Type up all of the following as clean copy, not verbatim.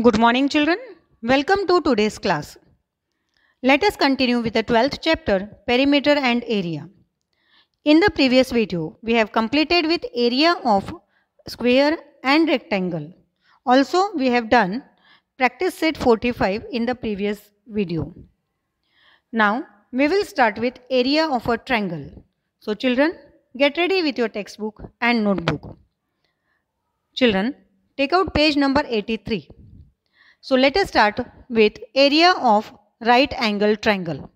Good morning, children. Welcome to today's class. Let us continue with the 12th chapter, Perimeter and Area. In the previous video, we have completed with area of square and rectangle. Also, we have done practice set 45 in the previous video. Now, we will start with area of a triangle. So, children, get ready with your textbook and notebook. Children, take out page number 83. So let us start with area of right angle triangle.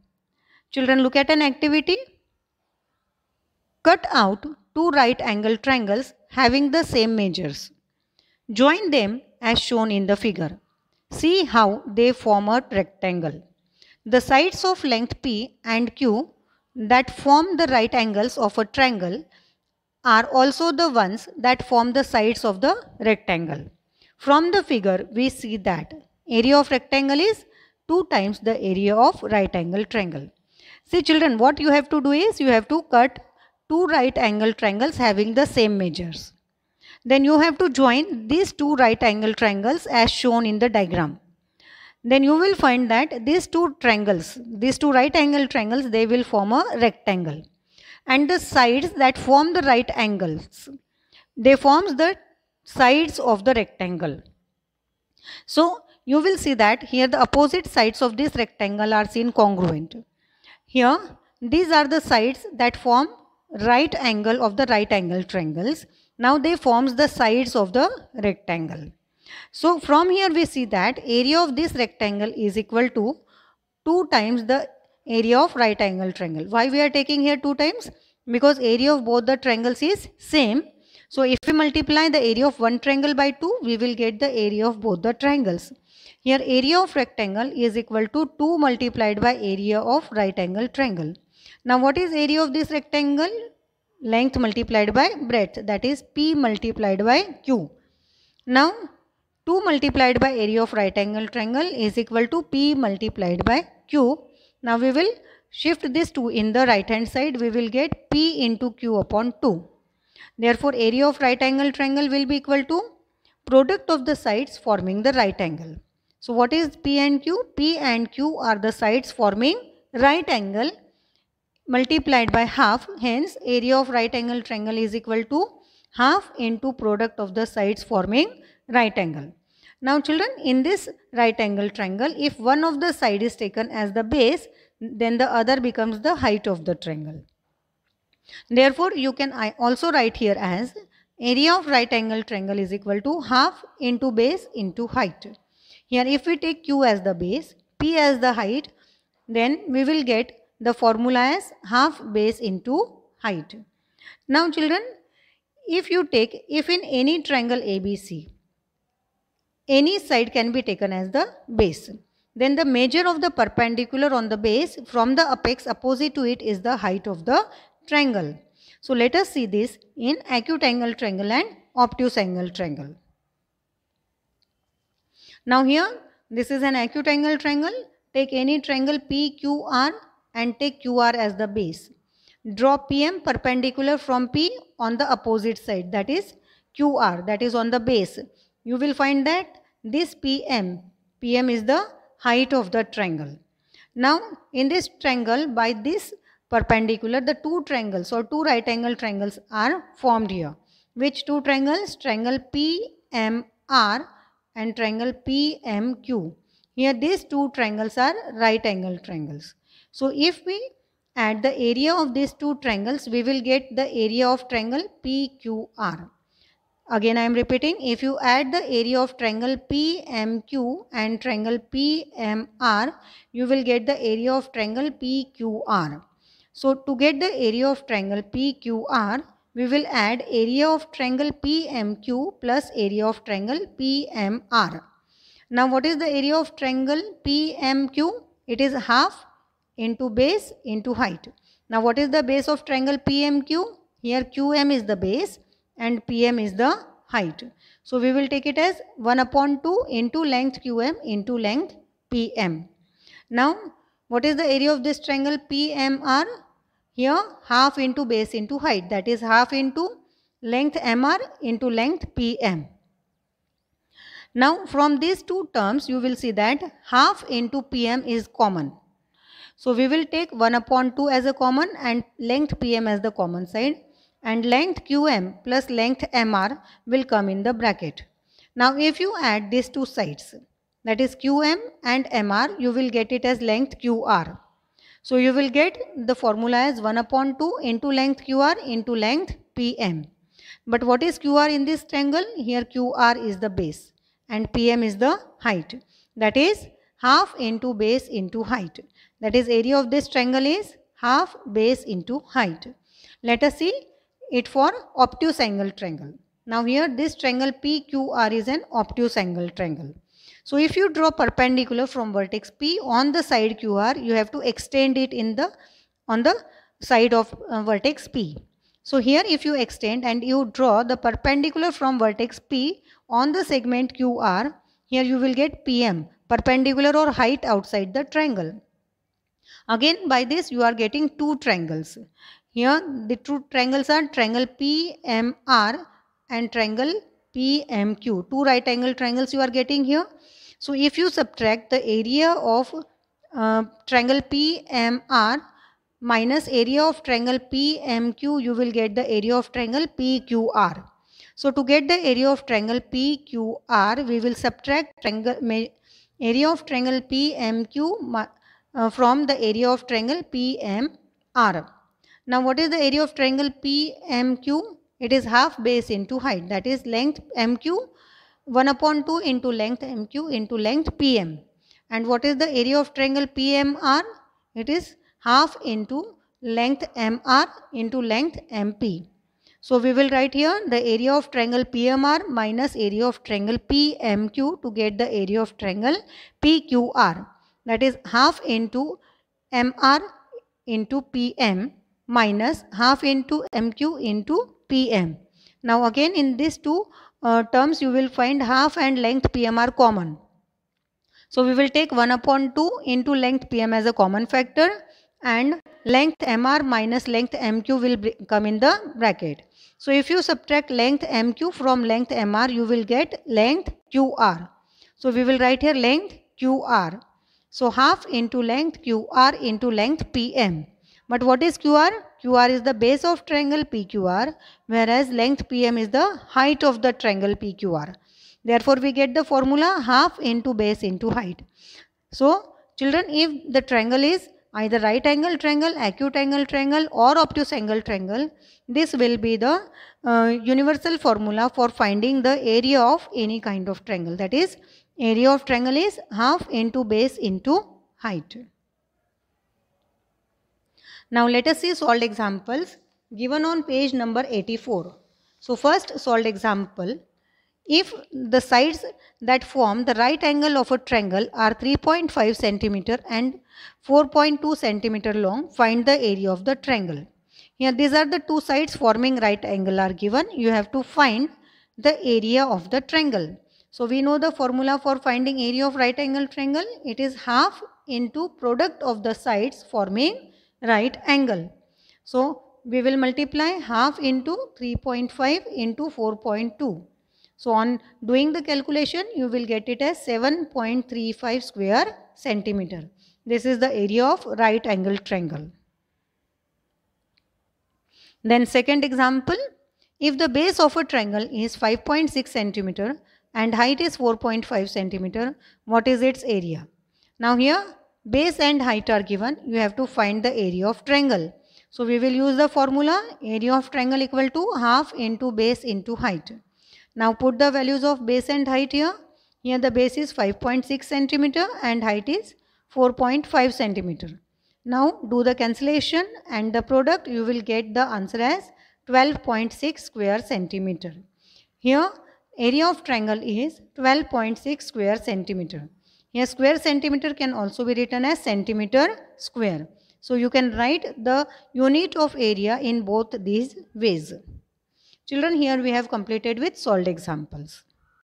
Children, look at an activity. Cut out two right angle triangles having the same measures. Join them as shown in the figure. See how they form a rectangle. The sides of length P and Q that form the right angles of a triangle are also the ones that form the sides of the rectangle. From the figure, we see that area of rectangle is 2 times the area of right angle triangle. See children, what you have to do is you have to cut two right angle triangles having the same measures. Then you have to join these two right angle triangles as shown in the diagram. Then you will find that these two right angle triangles, they will form a rectangle. And the sides that form the right angles, they forms the sides of the rectangle. So you will see that here the opposite sides of this rectangle are seen congruent. Here these are the sides that form right angle of the right angle triangles. Now they forms the sides of the rectangle. So from here we see that area of this rectangle is equal to 2 times the area of right angle triangle. Why we are taking here 2 times? Because area of both the triangles is same. So if we multiply the area of one triangle by 2, we will get the area of both the triangles. Here area of rectangle is equal to 2 multiplied by area of right angle triangle. Now what is area of this rectangle? Length multiplied by breadth, that is P multiplied by Q. Now 2 multiplied by area of right angle triangle is equal to P multiplied by Q. Now we will shift this 2 in the right hand side. We will get P into Q upon 2. Therefore, area of right angle triangle will be equal to product of the sides forming the right angle. So what is P and Q? P and Q are the sides forming right angle multiplied by half. Hence, area of right angle triangle is equal to half into product of the sides forming right angle. Now children, in this right angle triangle, if one of the side is taken as the base, then the other becomes the height of the triangle. Therefore, you can also write here as area of right angle triangle is equal to half into base into height. Here if we take Q as the base, P as the height, then we will get the formula as half base into height. Now children, if in any triangle ABC, any side can be taken as the base, then the measure of the perpendicular on the base from the apex opposite to it is the height of the triangle. So let us see this in acute angle triangle and obtuse angle triangle. Now here this is an acute angle triangle. Take any triangle PQR and take QR as the base. Draw PM perpendicular from P on the opposite side, that is QR, that is on the base. You will find that this PM is the height of the triangle. Now in this triangle, by this perpendicular, the two triangles or two right angle triangles are formed here. Which two triangles? Triangle PMR and triangle PMQ. Here these two triangles are right angle triangles. So if we add the area of these two triangles, we will get the area of triangle PQR. Again I am repeating, if you add the area of triangle PMQ and triangle PMR, you will get the area of triangle PQR. So to get the area of triangle PQR, we will add area of triangle PMQ plus area of triangle PMR. Now what is the area of triangle PMQ? It is half into base into height. Now what is the base of triangle PMQ? Here QM is the base and PM is the height. So we will take it as 1 upon 2 into length QM into length PM. Now what is the area of this triangle PMR? Here half into base into height, that is half into length MR into length PM. Now from these two terms you will see that half into pm is common. So we will take 1/2 as a common and length pm as the common side, and length qm plus length mr will come in the bracket. Now if you add these two sides, that is qm and mr, you will get it as length qr. So you will get the formula as 1/2 into length qr into length pm. But what is qr in this triangle? Here qr is the base and pm is the height. That is half into base into height. That is area of this triangle is half base into height. Let us see it for obtuse angle triangle. Now here this triangle PQR is an obtuse angle triangle. So if you draw perpendicular from vertex P on the side QR, you have to extend it on the side of vertex P. So here if you extend and you draw the perpendicular from vertex P on the segment QR, here you will get PM, perpendicular or height outside the triangle. Again by this you are getting two triangles. Here the two triangles are triangle PMR and triangle PMQ. Two right angle triangles you are getting here. So if you subtract the area of triangle PMR minus area of triangle PMQ, you will get the area of triangle PQR. So to get the area of triangle PQR, we will subtract area of triangle PMQ from the area of triangle PMR. Now what is the area of triangle PMQ? It is half base into height, that is length MQ 1/2 into length MQ into length PM. And what is the area of triangle PMR? It is half into length MR into length MP. So we will write here the area of triangle PMR minus area of triangle PMQ to get the area of triangle PQR. That is half into MR into PM minus half into MQ into PM. Now again in these two terms you will find half and length PM are common. So we will take 1/2 into length PM as a common factor and length MR minus length MQ will come in the bracket. So if you subtract length MQ from length MR, you will get length QR. So we will write here length QR. So half into length QR into length PM. But what is QR? QR is the base of triangle PQR, whereas length PM is the height of the triangle PQR. Therefore, we get the formula half into base into height. So, children, if the triangle is either right angle triangle, acute angle triangle or obtuse angle triangle, this will be the universal formula for finding the area of any kind of triangle. That is, area of triangle is half into base into height. Now let us see solved examples given on page number 84. So first solved example, if the sides that form the right angle of a triangle are 3.5 cm and 4.2 cm long, find the area of the triangle. Here these are the two sides forming right angle are given. You have to find the area of the triangle. So we know the formula for finding area of right angle triangle. It is half into product of the sides forming right angle. So we will multiply half into 3.5 into 4.2. So on doing the calculation, you will get it as 7.35 square centimeter. This is the area of right angle triangle. Then second example, if the base of a triangle is 5.6 centimeter and height is 4.5 centimeter, what is its area? Now here base and height are given. You have to find the area of triangle. So we will use the formula area of triangle equal to half into base into height. Now put the values of base and height here. Here the base is 5.6 centimeter and height is 4.5 centimeter. Now do the cancellation and the product, you will get the answer as 12.6 square centimeter. Here area of triangle is 12.6 square centimeter. Here square centimeter can also be written as centimeter square. So you can write the unit of area in both these ways. Children, here we have completed with solved examples.